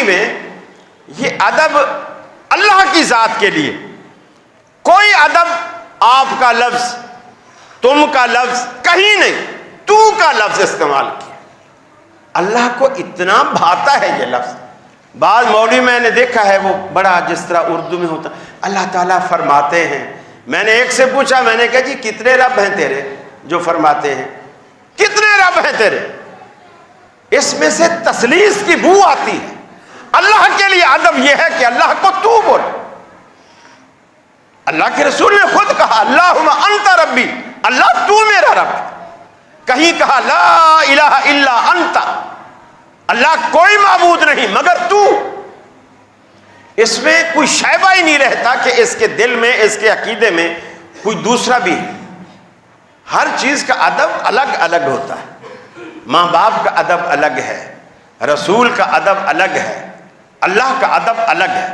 میں یہ ادب اللہ کی ذات کے لیے، کوئی ادب آپ کا لفظ، تم کا لفظ کہیں نہیں، تو کا لفظ استعمال کیا۔ اللہ کو اتنا بھاتا ہے یہ لفظ۔ بعض مولوی میں نے دیکھا ہے وہ بڑا جس طرح اردو میں ہوتا، اللہ تعالیٰ فرماتے ہیں، میں نے ایک سے پوچھا، میں نے کہا جی کتنے رب ہیں تیرے جو فرماتے ہیں؟ کتنے رب ہیں تیرے؟ اس میں سے تسلیس کی بو آتی ہے۔ اللہ کے لیے ادب یہ ہے کہ اللہ کو تو بول۔ اللہ کے رسول نے خود کہا اللہم انت ربی، اللہ تو میرا رب۔ کہیں کہا لا الہ الا انت، اللہ کوئی معبود نہیں مگر تو۔ اس میں کوئی شائبہ ہی نہیں رہتا کہ اس کے دل میں، اس کے عقیدے میں کوئی دوسرا بھی ہے۔ ہر چیز کا ادب الگ الگ ہوتا ہے۔ ماں باپ کا ادب الگ ہے، رسول کا ادب الگ ہے، اللہ کا ادب الگ ہے۔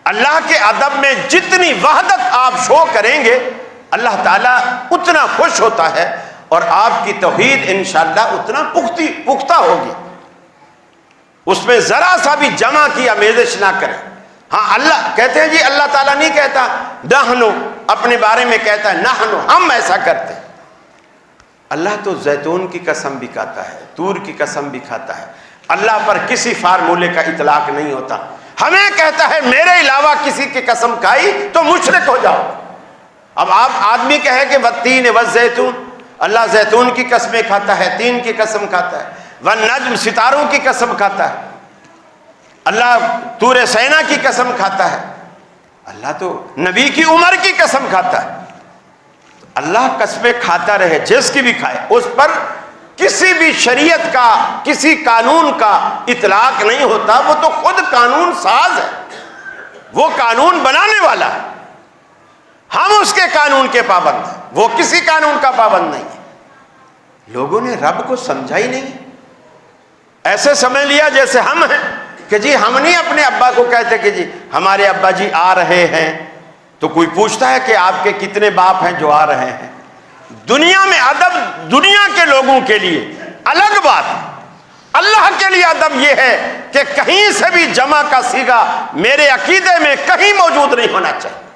اللہ کے ادب میں جتنی وحدت آپ شو کریں گے اللہ تعالیٰ اتنا خوش ہوتا ہے، اور آپ کی توحید انشاءاللہ اتنا پختہ ہوگی۔ اس میں ذرا سا بھی جمع کی آمیزش نہ کریں۔ ہاں اللہ کہتے ہیں جی اللہ تعالیٰ نہیں کہتا نحنو، اپنے بارے میں کہتا ہے نحنو، ہم ایسا کرتے ہیں۔ اللہ تو زیتون کی قسم بھی کھاتا ہے، طور کی قسم بھی کھاتا ہے۔ اللہ پر کسی فارمولے کا اطلاق نہیں ہوتا۔ ہمیں کہتا ہے میرے علاوہ کسی کی قسم کھائی تو مشرک ہو جاؤ۔ اب آپ آدمی کہے کہ والتین والزیتون، اللہ زیتون کی قسمیں کھاتا ہے، تین کی قسم کھاتا ہے، والنجم ستاروں کی قسم کھاتا ہے، اللہ طور سینا کی قسم کھاتا ہے، اللہ تو نبی کی عمر کی قسم کھاتا ہے۔ اللہ قسمیں کھاتا رہے، جس کی بھی کھائے، اس پر کسی بھی شریعت کا، کسی قانون کا اطلاق نہیں ہوتا۔ وہ تو خود قانون ساز ہے، وہ قانون بنانے والا ہے، ہم اس کے قانون کے پابند ہیں، وہ کسی قانون کا پابند نہیں ہے۔ لوگوں نے رب کو سمجھا ہی نہیں، ایسے سمجھ لیا جیسے ہم ہیں کہ جی ہم نہیں اپنے ابا کو کہتے کہ جی ہمارے ابا جی آ رہے ہیں، تو کوئی پوچھتا ہے کہ آپ کے کتنے باپ ہیں جو آ رہے ہیں؟ دنیا میں ادب دنیا کے لوگوں کے لیے الگ بات ہے، اللہ کے لیے ادب یہ ہے کہ کہیں سے بھی جمع کا صیغہ میرے عقیدے میں کہیں موجود نہیں ہونا چاہیے۔